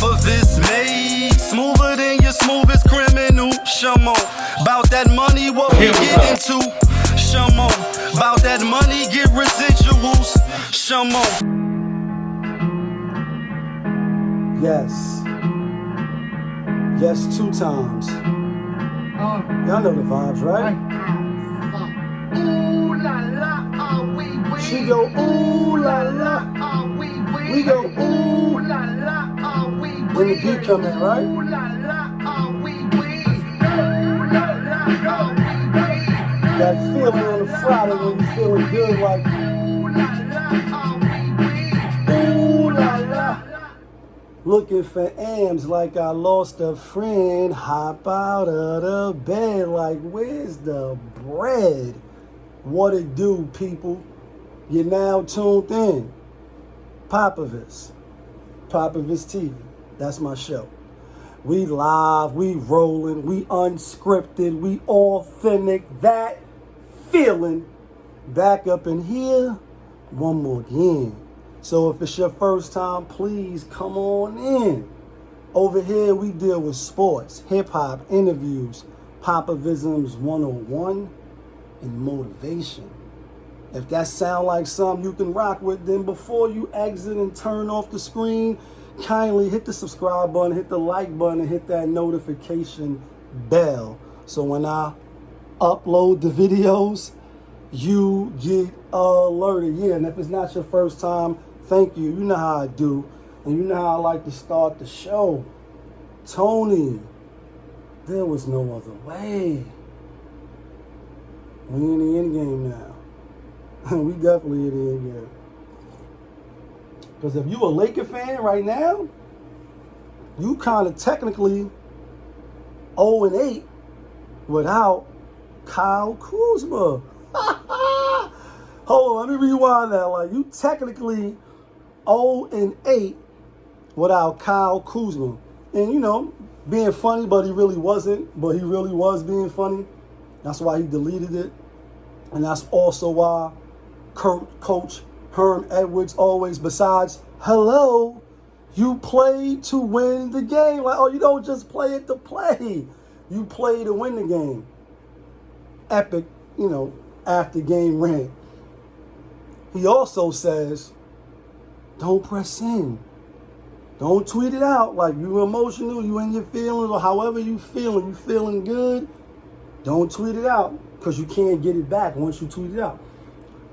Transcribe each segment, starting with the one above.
of his made. Smoother than your smoothest criminal. Shamo, about that money, what we get into. Shamo, about that money, get residuals. Shamo. Yes. Yes, 2 times. Y'all know the vibes, right? Ooh la la, She go, ooh la la. We go, ooh la la, when the beat come in, right? ooh la la, ooh la la, That feeling on a Friday when you feeling good, like, ooh la la. looking for Ams like I lost a friend. Hop out of the bed like, where's the bread? What it do, people? You're now tuned in. Popovich TV. That's my show. We live, we rolling, we unscripted, we authentic. That feeling back up in here one more again. So if it's your first time, please come on in. Over here, we deal with sports, hip-hop, interviews, Popovisms 101, and motivation. If that sound like something you can rock with, then before you exit and turn off the screen, kindly hit the subscribe button, hit the like button, and hit that notification bell. So when I upload the videos, you get alerted. Yeah, and if it's not your first time, thank you. You know how I do. And you know how I like to start the show. Tony, there was no other way. We in the end game now. We definitely in the end game. Because if you a Laker fan right now, you kind of technically 0-8 without Kyle Kuzma. Hold on, let me rewind that. Like, you technically 0-8 without Kyle Kuzma. And, you know, being funny, but he really wasn't. But he really was being funny. That's why he deleted it. And that's also why Coach Herm Edwards always, besides, hello, you play to win the game. Like, oh, you don't just play it to play. You play to win the game. Epic, you know, after game rant. He also says, don't press in. Don't tweet it out like you emotional, you in your feelings, or however you feeling. You feeling good, don't tweet it out because you can't get it back once you tweet it out.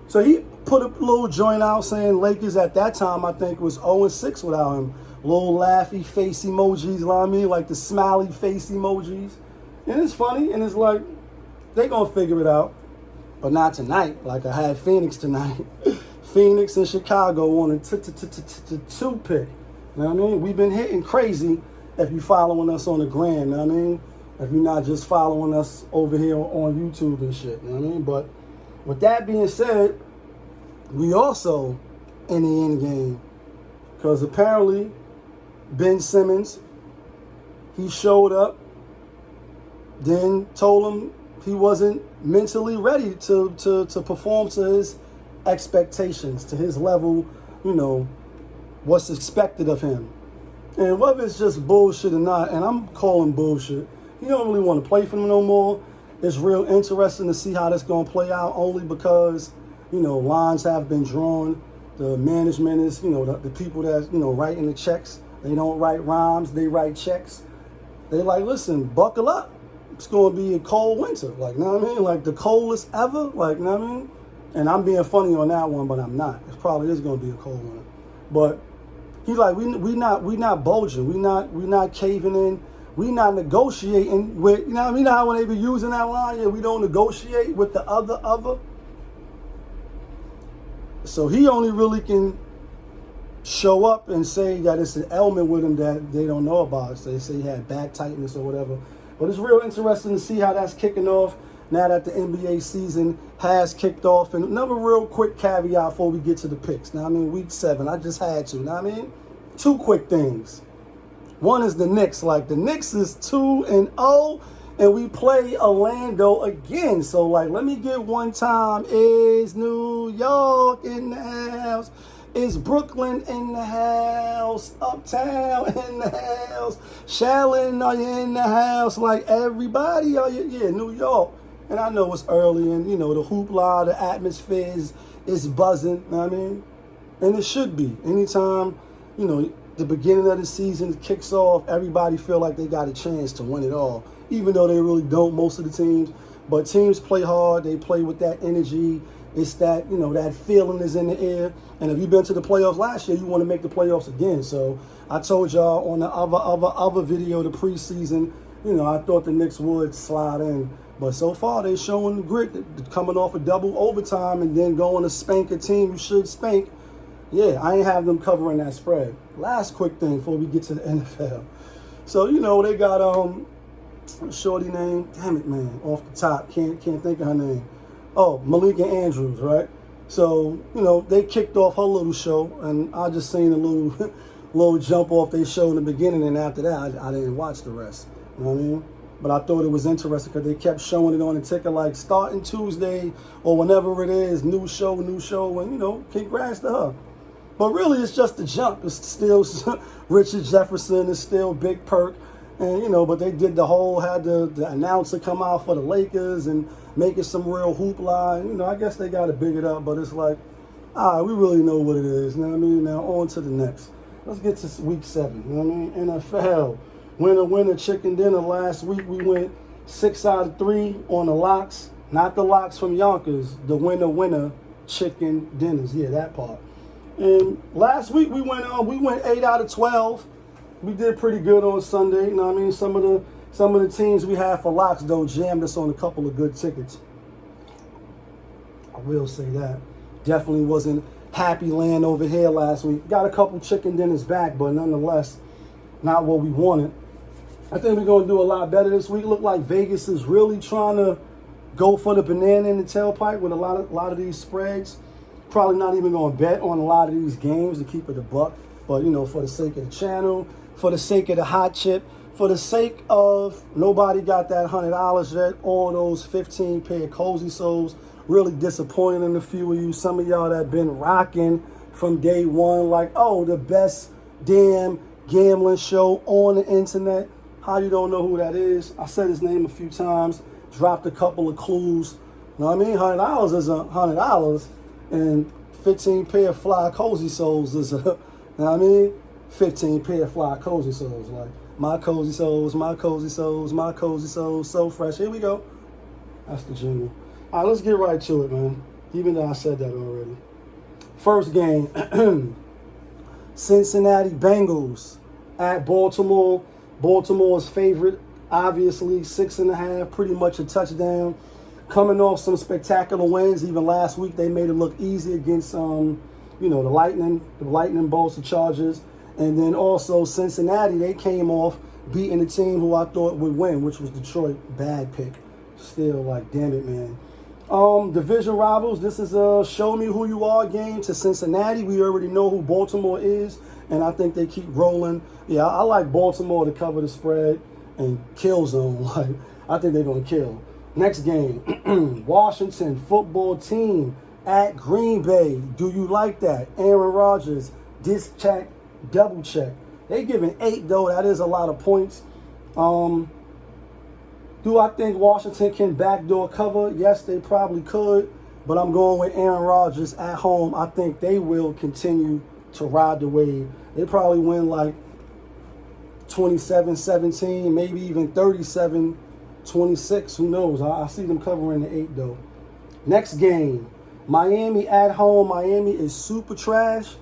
So he put a little joint out saying Lakers at that time, I think, was 0-6 without him. Little laughy face emojis, you know what I mean? Like the smiley face emojis. And it's funny, and it's like, they gonna figure it out. But not tonight, like I had Phoenix tonight. Phoenix and Chicago on a 2 pick. You know what I mean? We've been hitting crazy if you're following us on the gram, you know what I mean? If you're not just following us over here on YouTube and shit, you know what I mean? But with that being said, we also in the end game. Because apparently, Ben Simmons, he showed up, then told him he wasn't mentally ready to perform to his expectations, to his level, you know, what's expected of him. And whether it's just bullshit or not, and I'm calling bullshit, he don't really want to play for them no more. It's real interesting to see how that's going to play out, only because, you know, lines have been drawn. The management is, you know, the people that, you know, writing the checks. They don't write rhymes, they write checks. They like, listen, buckle up. It's going to be a cold winter. Like, know what I mean? Like the coldest ever. Like, know what I mean? And I'm being funny on that one, but I'm not. It probably is going to be a cold winter. But he's like, we not bulging. We not caving in. We not negotiating with, you know what I mean? You know how when they be using that line, yeah, we don't negotiate with the other. So he only really can show up and say that it's an element with him that they don't know about. So they say he had back tightness or whatever. But it's real interesting to see how that's kicking off now that the NBA season has kicked off. And another real quick caveat before we get to the picks. Now, I mean, week 7, I just had to. Now, I mean, 2 quick things. One is the Knicks. Like, the Knicks is 2-0, and we play Orlando again. So, like, let me get one time. Is New York in the house? Is Brooklyn in the house? Uptown in the house? Shaolin, are you in the house? Like everybody, are you? Yeah, New York. And I know it's early and, you know, the hoopla, the atmosphere is buzzing, you know what I mean? And it should be. Anytime, you know, the beginning of the season kicks off, everybody feel like they got a chance to win it all, even though they really don't, most of the teams. But teams play hard. They play with that energy. It's that, you know, that feeling is in the air. And if you've been to the playoffs last year, you want to make the playoffs again. So I told y'all on the other video, the preseason, you know, I thought the Knicks would slide in. But so far, they're showing the grit, coming off a double overtime and then going to spank a team you should spank. Yeah, I ain't have them covering that spread. Last quick thing before we get to the NFL. So, you know, they got shorty name, damn it, man, off the top, can't think of her name. Oh, Malika Andrews, right? So, you know, they kicked off her little show, and I just seen a little jump off they show in the beginning, and after that, I didn't watch the rest. You know what I mean? But I thought it was interesting because they kept showing it on the ticker like starting Tuesday or whenever it is, new show, and, you know, congrats to her. But really, it's just a jump. It's still Richard Jefferson, it's still Big Perk. And, you know, but they did the whole, had the announcer come out for the Lakers and make it some real hoopla. And, you know, I guess they got to big it up, but it's like, we really know what it is. You know what I mean? Now, on to the next. Let's get to week 7. You know what I mean? NFL. Winner, chicken dinner. Last week, we went 6 out of 3 on the locks. Not the locks from Yonkers. The winner, chicken dinners. Yeah, that part. And last week, we went 8 out of 12. We did pretty good on Sunday. You know what I mean? Some of the teams we had for locks, though, jammed us on a couple of good tickets. I will say that. Definitely wasn't happy land over here last week. Got a couple chicken dinners back, but nonetheless, not what we wanted. I think we're going to do a lot better this week. Look like Vegas is really trying to go for the banana in the tailpipe with a lot of these spreads. Probably not even going to bet on a lot of these games to keep it a buck. But, you know, for the sake of the channel, for the sake of the hot chip, for the sake of nobody got that $100 yet on those 15 pair of KOZYSOLES. Really disappointed in a few of you. Some of y'all that been rocking from day one, like, oh, the best damn gambling show on the internet. How you don't know who that is? I said his name a few times, dropped a couple of clues. You know what I mean? $100 is $100, and 15 pair of fly KOZYSOLES is a, you know what I mean? 15 pair of fly KOZYSOLES. Like, my KOZYSOLES, my KOZYSOLES, my KOZYSOLES, so fresh. Here we go. That's the jingle. All right, let's get right to it, man. Even though I said that already. First game, Cincinnati Bengals at Baltimore. Baltimore's favorite, obviously, 6.5, pretty much a touchdown. Coming off some spectacular wins. Even last week, they made it look easy against, you know, the Lightning Bolts, the Chargers. And then also Cincinnati, they came off beating the team who I thought would win, which was Detroit. Bad pick. Still, like, damn it, man. Division rivals, this is a show me who you are game to Cincinnati. We already know who Baltimore is, and I think they keep rolling. Yeah, I like Baltimore to cover the spread and kill zone. Like, I think they're going to kill. Next game, Washington football team at Green Bay. Do you like that? Aaron Rodgers, disc check, double check. They giving 8, though. That is a lot of points. Do I think Washington can backdoor cover? Yes, they probably could, but I'm going with Aaron Rodgers at home. I think they will continue to ride the wave. They probably win like 27-17, maybe even 37-26. Who knows? I see them covering the 8, though. Next game, Miami at home. Miami is super trash,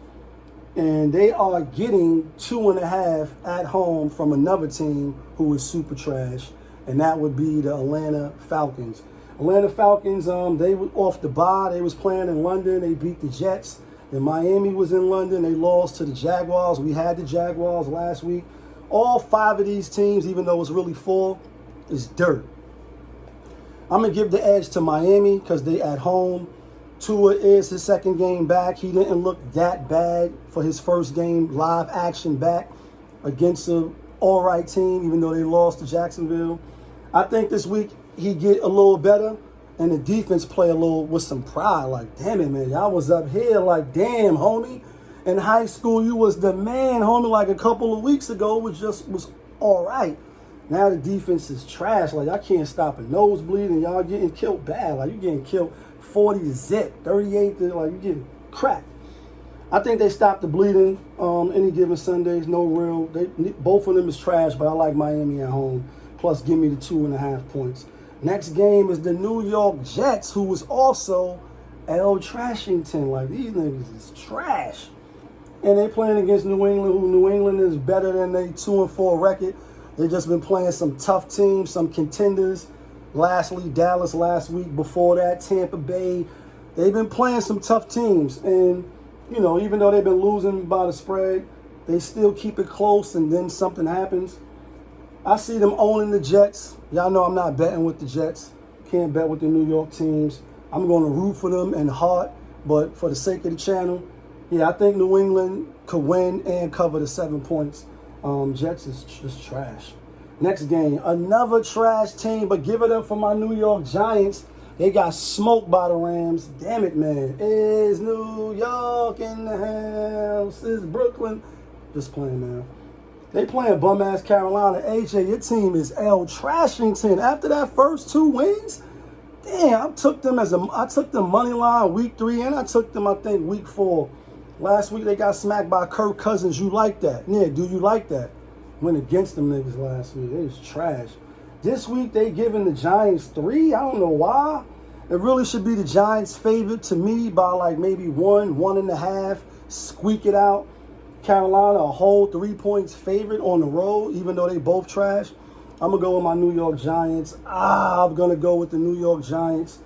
and they are getting 2.5 at home from another team who is super trash. And that would be the Atlanta Falcons. Atlanta Falcons, they were off the bye. They was playing in London. They beat the Jets. Then Miami was in London. They lost to the Jaguars. We had the Jaguars last week. All 5 of these teams, even though it's really 4, is dirt. I'm going to give the edge to Miami because they at home. Tua is his second game back. He didn't look that bad for his first game live action back against a all right team, even though they lost to Jacksonville. I think this week he get a little better and the defense play a little with some pride. Like, damn it, man, y'all was up here like, damn, homie. In high school, you was the man, homie. Like a couple of weeks ago, was all right. Now the defense is trash. Like, I can't stop a nosebleed, and y'all getting killed bad. Like, you getting killed 40 to zip, 38 to, like, you getting cracked. I think they stopped the bleeding any given Sundays. No real. Both of them is trash, but I like Miami at home. Plus, give me the 2.5 points. Next game is the New York Jets, who was also L. Trashington. Like, these niggas is trash. And they playing against New England, who New England is better than they 2-4 record. They just been playing some tough teams, some contenders. Lastly, Dallas last week. Before that, Tampa Bay. They've been playing some tough teams. And, you know, even though they've been losing by the spread, they still keep it close, and then something happens. I see them owning the Jets. Y'all know I'm not betting with the Jets. Can't bet with the New York teams. I'm going to root for them in heart, but for the sake of the channel, yeah, I think New England could win and cover the 7 points. Jets is just trash. Next game, another trash team, but give it up for my New York Giants. They got smoked by the Rams. Damn it, man. Is New York in the house? Is Brooklyn? Just playing, man. They playing bum-ass Carolina. AJ, your team is L. Trashington. After that first 2 wins, damn, I took them money line week 3, and I took them, I think, week 4. Last week they got smacked by Kirk Cousins. You like that? Yeah, do you like that? Went against them niggas last week. It was trash. This week they giving the Giants 3. I don't know why. It really should be the Giants' favorite to me by like maybe 1.5. Squeak it out. Carolina a whole 3 points favorite on the road, even though they both trash. I'm going to go with my New York Giants. I'm going to go with the New York Giants.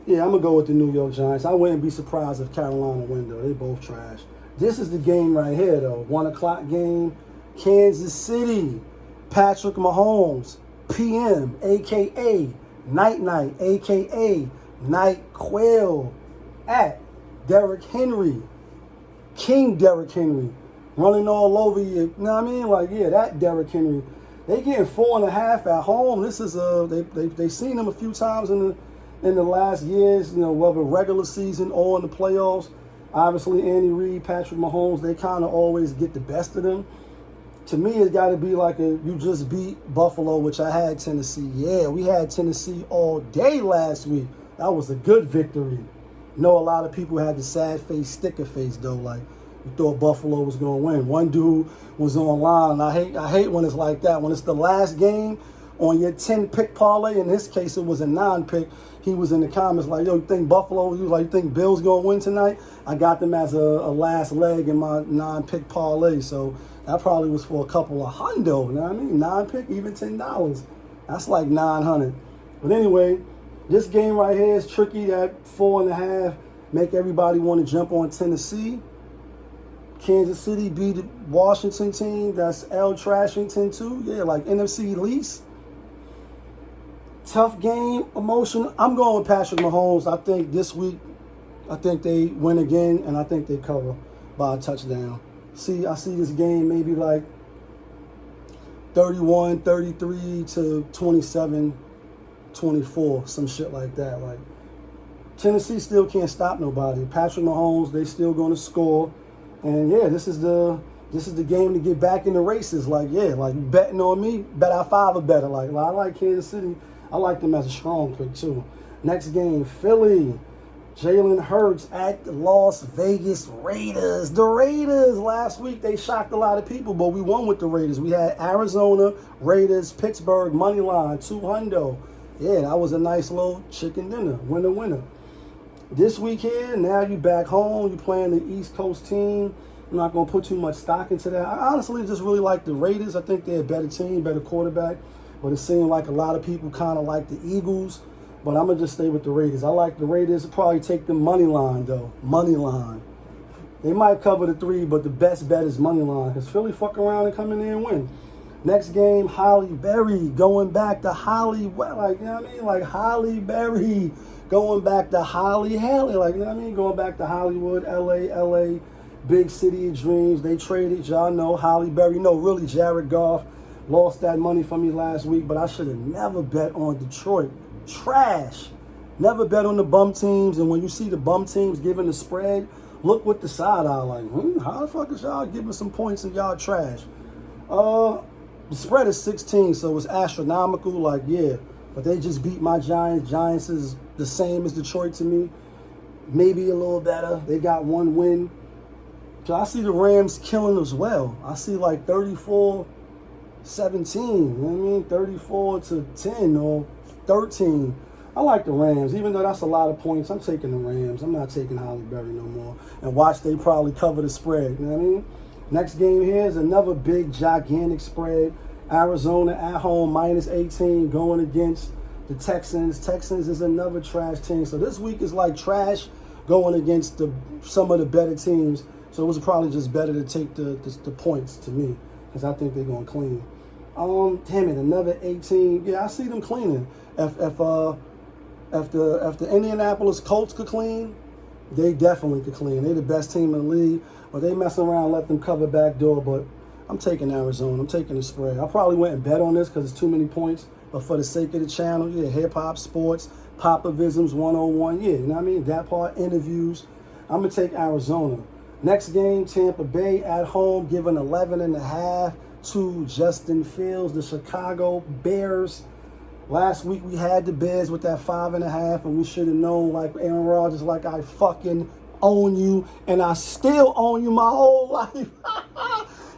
Yeah, I'm going to go with the New York Giants. I wouldn't be surprised if Carolina win, though. They both trash. This is the game right here, though. 1 o'clock game. Kansas City. Patrick Mahomes. PM, a.k.a. Night, a.k.a. Night Quail. At Derrick Henry. King Derrick Henry. Running all over you. You know what I mean? Like, yeah, that Derrick Henry. They getting 4.5 at home. This is they seen him a few times in the last years, you know, whether regular season or in the playoffs. Obviously, Andy Reid, Patrick Mahomes, they kind of always get the best of them. To me, it's got to be like you just beat Buffalo, which I had Tennessee. Yeah, we had Tennessee all day last week. That was a good victory. Know a lot of people had the sad face, sticker face, though. Like, you thought Buffalo was going to win. One dude was online. I hate when it's like that. When it's the last game on your 10-pick parlay, in this case, it was a 9-pick. He was in the comments like, yo, you think Buffalo, you think Bills going to win tonight? I got them as a last leg in my 9-pick parlay. So that probably was for a couple of hundo. You know what I mean? 9-pick, even $10. That's like $900. But anyway, this game right here is tricky. That 4.5 make everybody want to jump on Tennessee. Kansas City beat the Washington team. That's L. Trashington too. Yeah, like NFC least. Tough game, emotion. I'm going with Patrick Mahomes. I think this week, I think they win again, and I think they cover by a touchdown. I see this game maybe like 31, 33 to 27, 24, some shit like that. Like, Tennessee still can't stop nobody. Patrick Mahomes, they still going to score. And yeah, this is the game to get back in the races. Like, yeah, like you betting on me, bet I 5 or better. Like, I like Kansas City. I like them as a strong pick too. Next game, Philly. Jalen Hurts at the Las Vegas Raiders. The Raiders, last week, they shocked a lot of people, but we won with the Raiders. We had Arizona, Raiders, Pittsburgh, money line, 200. Yeah, that was a nice little chicken dinner. Winner. This week here, now you back home. You playing the East Coast team. I'm not going to put too much stock into that. I honestly just really like the Raiders. I think they're a better team, better quarterback. But it seemed like a lot of people kind of like the Eagles. But I'm going to just stay with the Raiders. I like the Raiders. Probably take the money line, though. Money line. They might cover the 3, but the best bet is money line. Because Philly fuck around and come in there and win. Next game, Holly Berry going back to Holly. Like, you know what I mean? Like, Holly Berry going back to Holly. Like, you know what I mean? Going back to Hollywood, LA, big city of dreams. They traded, y'all know, Holly Berry. No, really, Jared Goff lost that money for me last week, but I should have never bet on Detroit. Trash. Never bet on the bum teams, and when you see the bum teams giving the spread look with the side eye like, how the fuck is y'all giving some points and y'all trash? The spread is 16, so it's astronomical. Like, yeah, but they just beat my Giants. Giants is the same as Detroit to me. Maybe a little better. They got one win. So I see the Rams killing as well. I see like 34-17. You know what I mean? 34-10 or 13. I like the Rams, even though that's a lot of points. I'm taking the Rams. I'm not taking Holly Berry no more. And watch they probably cover the spread. You know what I mean? Next game here is another big, gigantic spread. Arizona at home, -18, going against the Texans. Texans is another trash team. So this week is like trash going against some of the better teams. So it was probably just better to take the points to me, because I think they're going to clean. Damn it, another 18. Yeah, I see them cleaning. If the Indianapolis Colts could clean, they definitely could clean. They're the best team in the league. But they messing around, let them cover back door. But I'm taking Arizona. I'm taking the spread. I probably went and bet on this because it's too many points. But for the sake of the channel, yeah, hip-hop, sports, Popovisms 101, yeah, you know what I mean? That part, interviews. I'm going to take Arizona. Next game, Tampa Bay at home, giving 11.5 to Justin Fields, the Chicago Bears. Last week we had the Bears with that 5.5, and we should have known, like Aaron Rodgers, like I fucking own you, and I still own you my whole life.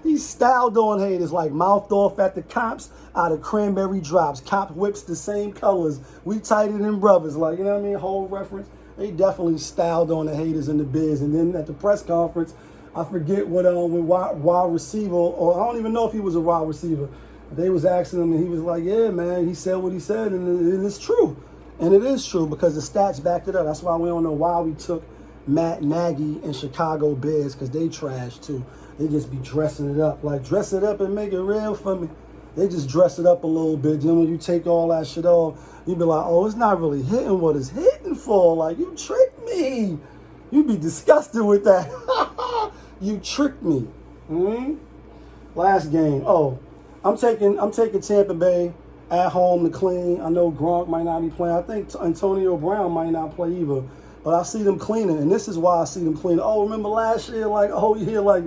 He styled on haters, like mouthed off at the cops out of cranberry drops. Cop whips the same colors. We tighter than brothers, like, you know what I mean? Whole reference. They definitely styled on the haters in the biz. And then at the press conference, I forget what with wide receiver, or I don't even know if he was a wide receiver. They was asking him, and he was like, yeah, man, he said what he said, and it's true. And it is true because the stats backed it up. That's why we don't know why we took Matt Nagy and Chicago Bears, because they trash too. They just be dressing it up. Like, dress it up and make it real for me. They just dress it up a little bit. Then when you take all that shit off, you be like, oh, it's not really hitting what it's hitting for. Like, you tricked me. You be disgusted with that. You tricked me. Last game. Oh, I'm taking Tampa Bay at home to clean. I know Gronk might not be playing. I think Antonio Brown might not play either. But I see them cleaning, and this is why I see them cleaning. Oh, remember last year, like, a whole year, like,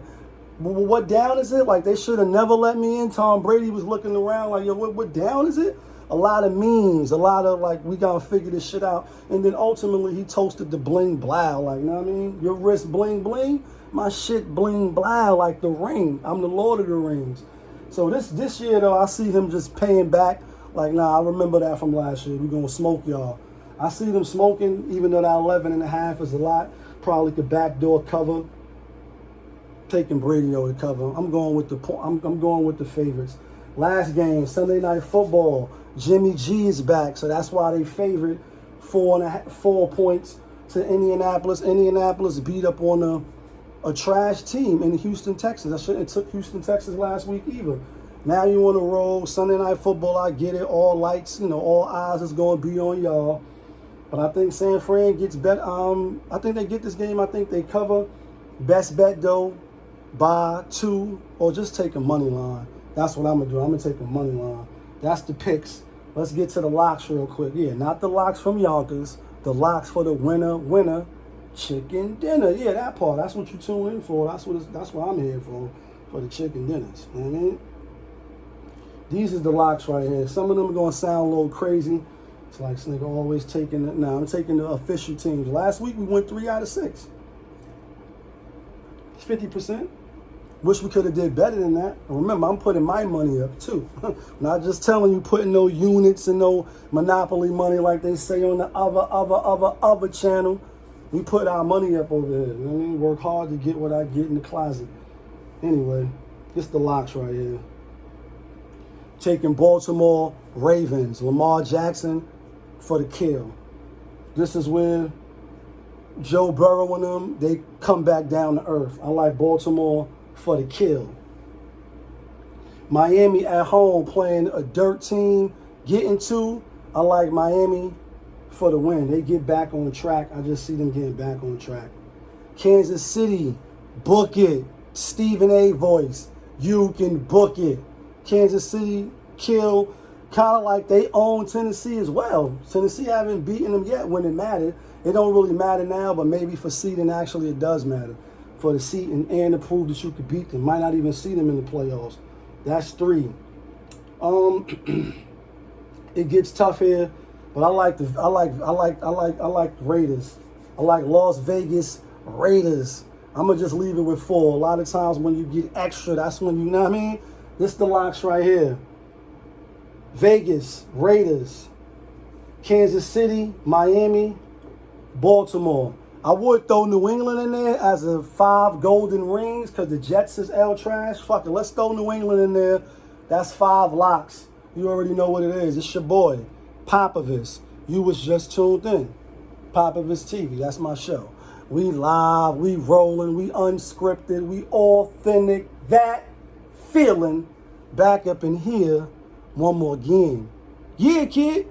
what down is it? Like, they should have never let me in. Tom Brady was looking around like, yo, what down is it? A lot of memes, a lot of, like, we got to figure this shit out. And then ultimately he toasted the bling blow. Like, you know what I mean? Your wrist bling bling, my shit bling blow, like the ring. I'm the Lord of the Rings. So this year, though, I see him just paying back. Like, nah, I remember that from last year. We're going to smoke y'all. I see them smoking, even though that 11.5 is a lot. Probably could backdoor cover. Taking Brady over the cover. I'm going with the favorites. Last game, Sunday Night Football. Jimmy G is back, so that's why they favored 4 points to Indianapolis. Indianapolis beat up on a trash team in Houston, Texas. I shouldn't have took Houston, Texas last week either. Now you on the road, Sunday Night Football. I get it. All lights, all eyes is going to be on y'all. But I think San Fran gets bet. I think they get this game. I think they cover. Best bet though, by 2 or just take a money line. That's what I'm gonna do. I'm gonna take a money line. That's the picks. Let's get to the locks real quick. Yeah, not the locks from Yonkers. The locks for the winner chicken dinner. Yeah, that part. That's what you tune in for. That's what I'm here for the chicken dinners. You know what I mean? These are the locks right here. Some of them are gonna sound a little crazy. It's like this nigga always taking it. Now I'm taking the official teams. Last week we went 3 out of 6. It's 50%. Wish we could have did better than that. And remember, I'm putting my money up too. Not just telling you putting no units and no monopoly money like they say on the other channel. We put our money up over here. You know what I mean? Work hard to get what I get in the closet. Anyway, it's the locks right here. Taking Baltimore Ravens. Lamar Jackson for the kill. This is where Joe Burrow and them, they come back down to earth. I like Baltimore for the kill. Miami at home playing a dirt team, getting 2. I like Miami for the win. They get back on track. I just see them getting back on track. Kansas City, book it. Stephen A. voice. You can book it. Kansas City kill, kind of like they own Tennessee as well. Tennessee haven't beaten them yet when it mattered. It don't really matter now, but maybe for seeding, actually, it does matter. For the seeding and to prove that you could beat them. Might not even see them in the playoffs. That's 3. It gets tough here, but I like the Raiders. I like Las Vegas Raiders. I'm gonna just leave it with 4. A lot of times when you get extra, that's when you know what I mean. This the locks right here. Vegas Raiders, Kansas City, Miami, Baltimore. I would throw New England in there as a 5 golden rings because the Jets is L trash. Fuck it, let's throw New England in there. That's 5 locks. You already know what it is. It's your boy, Popovich. You was just tuned in. Popovich TV, that's my show. We live, we rolling, we unscripted, we authentic. That feeling back up in here one more again. Yeah, kid.